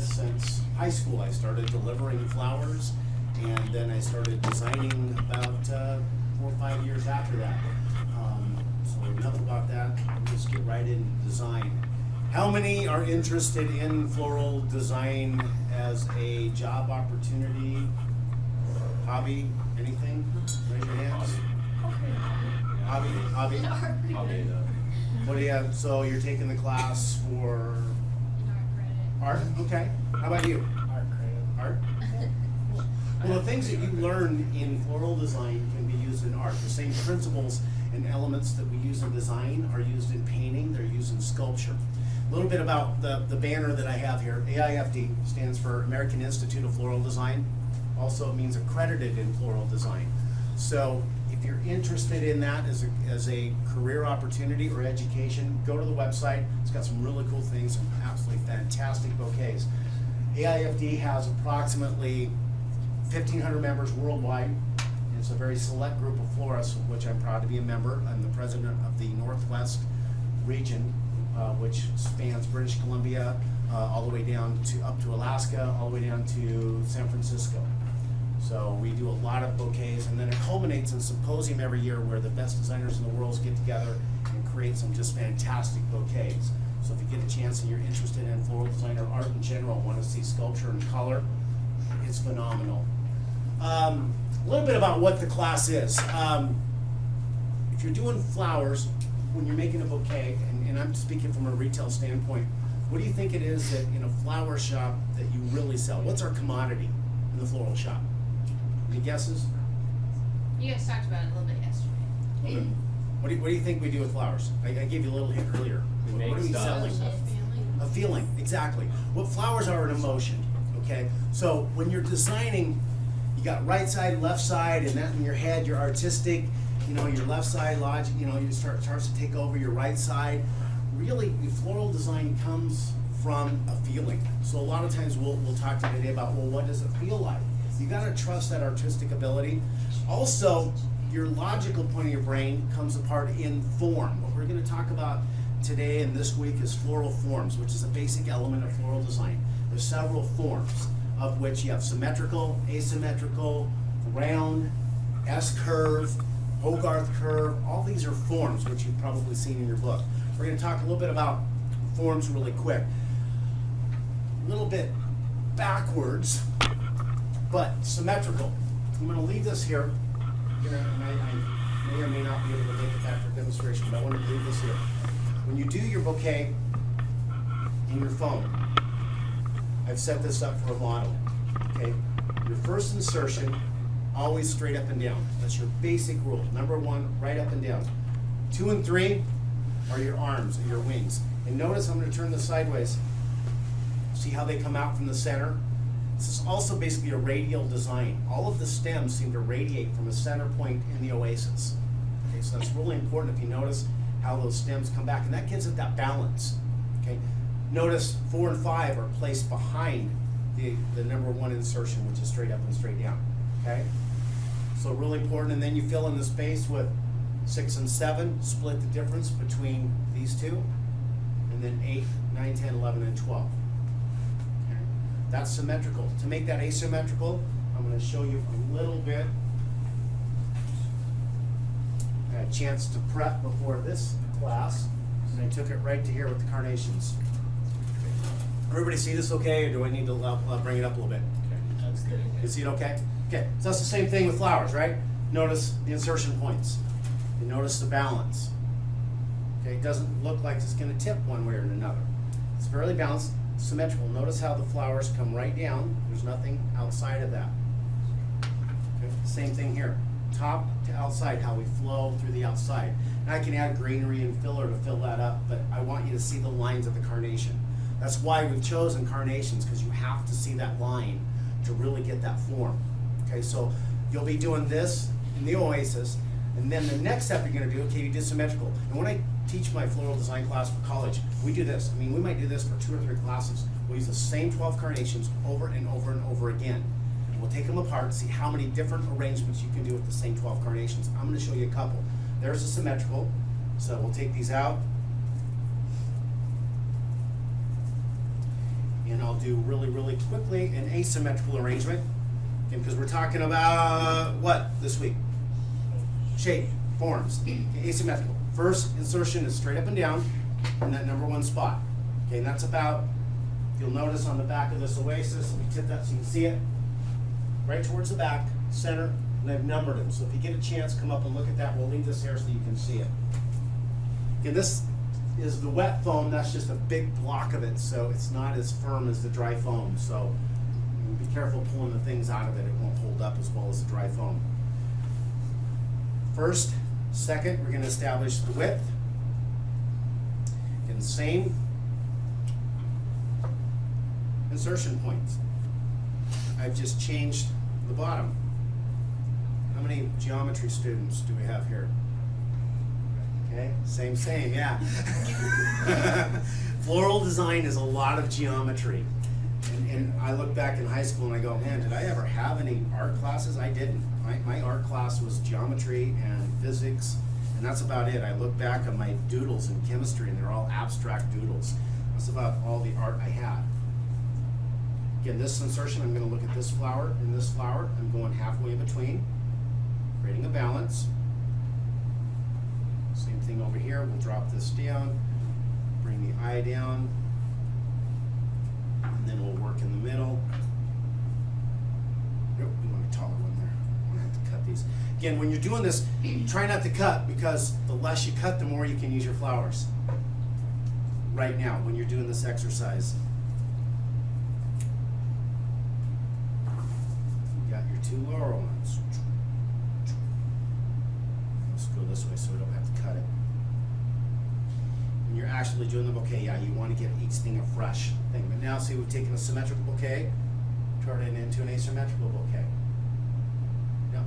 since high school. I started delivering flowers, and then I started designing about 4 or 5 years after that. So enough about that, let's get right into design. How many are interested in floral design as a job opportunity, hobby, anything? Raise your hands. Hobby? What do you have? So you're taking the class for art? Okay. How about you? Art credit. Art? Well, the things that you learn in floral design can be used in art. The same principles and elements that we use in design are used in painting, they're used in sculpture. A little bit about the banner that I have here. AIFD stands for American Institute of Floral Design. Also, it means accredited in floral design. So if you're interested in that as a career opportunity or education, go to the website. It's got some really cool things, some absolutely fantastic bouquets. AIFD has approximately 1,500 members worldwide. It's a very select group of florists, of which I'm proud to be a member. I'm the president of the Northwest region, which spans British Columbia, all the way down to up to Alaska, all the way down to San Francisco. So we do a lot of bouquets, and then it culminates in a symposium every year where the best designers in the world get together and create some just fantastic bouquets. So if you get a chance and you're interested in floral design or art in general, want to see sculpture and color, it's phenomenal. A little bit about what the class is. If you're doing flowers, when you're making a bouquet, and I'm speaking from a retail standpoint, what do you think it is that in a flower shop that you really sell? What's our commodity in the floral shop? Any guesses? You guys talked about it a little bit yesterday. Okay. What do you think we do with flowers? I gave you a little hint earlier. What are we selling? A feeling, exactly. What flowers are an emotion, okay? So when you're designing, you got right side, left side, and that in your head, you're artistic, you know, your left side logic, you know, you starts to take over your right side. Really, the floral design comes from a feeling. So a lot of times we'll talk to you today about, well, what does it feel like? You gotta trust that artistic ability. Also, your logical point of your brain comes apart in form. What we're gonna talk about today and this week is floral forms, which is a basic element of floral design. There's several forms, of which you have symmetrical, asymmetrical, round, S-curve, Hogarth curve. All these are forms, which you've probably seen in your book. We're gonna talk a little bit about forms really quick. A little bit backwards, but symmetrical. I'm gonna leave this here. And I may or may not be able to take it back for demonstration, but I want to leave this here. When you do your bouquet in your phone, I've set this up for a model, okay? Your first insertion, always straight up and down. That's your basic rule. Number one, right up and down. 2 and 3 are your arms or your wings. And notice I'm gonna turn this sideways. See how they come out from the center? This is also basically a radial design. All of the stems seem to radiate from a center point in the oasis. Okay, so that's really important if you notice how those stems come back, and that gives it that balance. Okay, notice 4 and 5 are placed behind the number 1 insertion, which is straight up and straight down. Okay, so really important. And then you fill in the space with 6 and 7, split the difference between these two, and then 8, 9, 10, 11, and 12. That's symmetrical. To make that asymmetrical, I'm going to show you a little bit. I had a chance to prep before this class, and I took it right to here with the carnations. Everybody see this okay, or do I need to bring it up a little bit? Okay, that's good. You see it okay? Okay, so that's the same thing with flowers, right? Notice the insertion points. You notice the balance. Okay, it doesn't look like it's going to tip one way or another. It's fairly balanced. Symmetrical. Notice how the flowers come right down. There's nothing outside of that. Okay. Same thing here. Top to outside, how we flow through the outside. And I can add greenery and filler to fill that up, but I want you to see the lines of the carnation. That's why we've chosen carnations, because you have to see that line to really get that form. Okay, so you'll be doing this in the oasis, and then the next step you're going to do, okay, you did symmetrical. And when I teach my floral design class for college, we do this. I mean, we might do this for 2 or 3 classes. We'll use the same 12 carnations over and over and over again. And we'll take them apart and see how many different arrangements you can do with the same 12 carnations. I'm going to show you a couple. There's a symmetrical, so we'll take these out. And I'll do really, really quickly an asymmetrical arrangement. Again, because we're talking about what this week? Shape, forms, okay, asymmetrical. First insertion is straight up and down in that number 1 spot. Okay, and that's about, you'll notice on the back of this oasis, let me tip that so you can see it, right towards the back, center, and I've numbered them. So if you get a chance, come up and look at that. We'll leave this here so you can see it. Okay, this is the wet foam. That's just a big block of it, so it's not as firm as the dry foam. So be careful pulling the things out of it. It won't hold up as well as the dry foam. First, second, we're going to establish the width. And same insertion points. I've just changed the bottom. How many geometry students do we have here? Okay, same, yeah. Floral design is a lot of geometry. And I look back in high school and I go, man, did I ever have any art classes? I didn't. My art class was geometry and physics, and that's about it. I look back on my doodles in chemistry and they're all abstract doodles. That's about all the art I had. Again, this insertion, I'm going to look at this flower and this flower. I'm going halfway in between, creating a balance. Same thing over here. We'll drop this down, bring the eye down, and then we'll work in the middle. Nope, we want a taller one there. I'm going to have to cut these. Again, when you're doing this, try not to cut, because the less you cut, the more you can use your flowers. Right now, when you're doing this exercise. You got your 2 lower ones. Let's go this way so we don't have to cut it. When you're actually doing the bouquet, yeah, you want to give each thing a fresh thing. But now, see, we've taken a symmetrical bouquet, turned it into an asymmetrical bouquet. Now,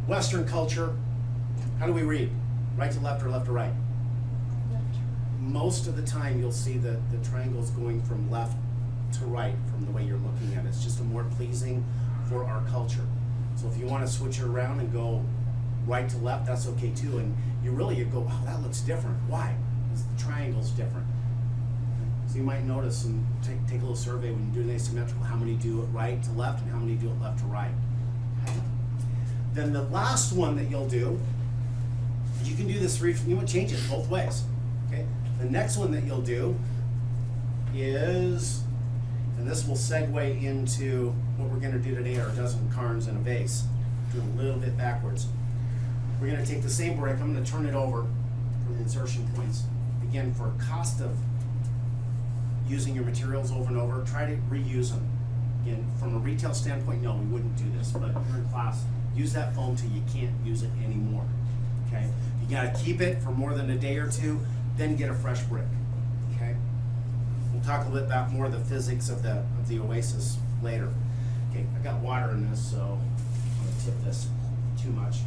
Western culture, how do we read? Right to left or left to right? Most of the time you'll see the triangles going from left to right from the way you're looking at it. It's just a more pleasing for our culture. So if you want to switch it around and go right to left, that's okay too. And you go, wow, that looks different. Why? Because the triangle's different. So you might notice and take a little survey when you do an asymmetrical, how many do it right to left and how many do it left to right. Okay. Then the last one that you'll do, you can do this, you want to change it both ways. Okay. The next one that you'll do is, and this will segue into what we're going to do today, our dozen carns and a vase. Do it a little bit backwards. We're going to take the same brick, I'm going to turn it over for the insertion points. Again, for cost of using your materials over and over, try to reuse them. Again, from a retail standpoint, no, we wouldn't do this, but you're in class, use that foam till you can't use it anymore. Okay? You got to keep it for more than a day or two, then get a fresh brick. Okay? We'll talk a little bit about more of the physics of the oasis later. Okay, I got water in this, so I'm going to tip this too much.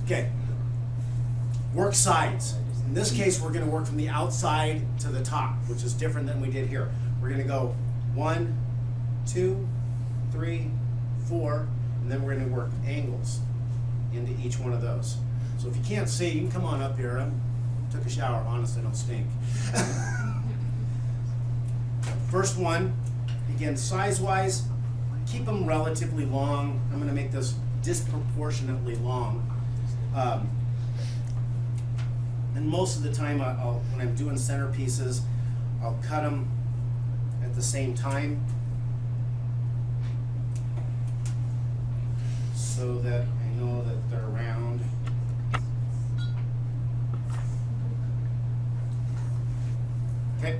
Okay, work sides. In this case, we're going to work from the outside to the top, which is different than we did here. We're going to go 1, 2, 3, 4, and then we're going to work angles into each one of those. So if you can't see, you can come on up here. I took a shower, honestly, I don't stink. First one, again, size-wise, keep them relatively long. I'm going to make this disproportionately long. And most of the time, when I'm doing centerpieces, I'll cut them at the same time so that I know that they're round. Okay.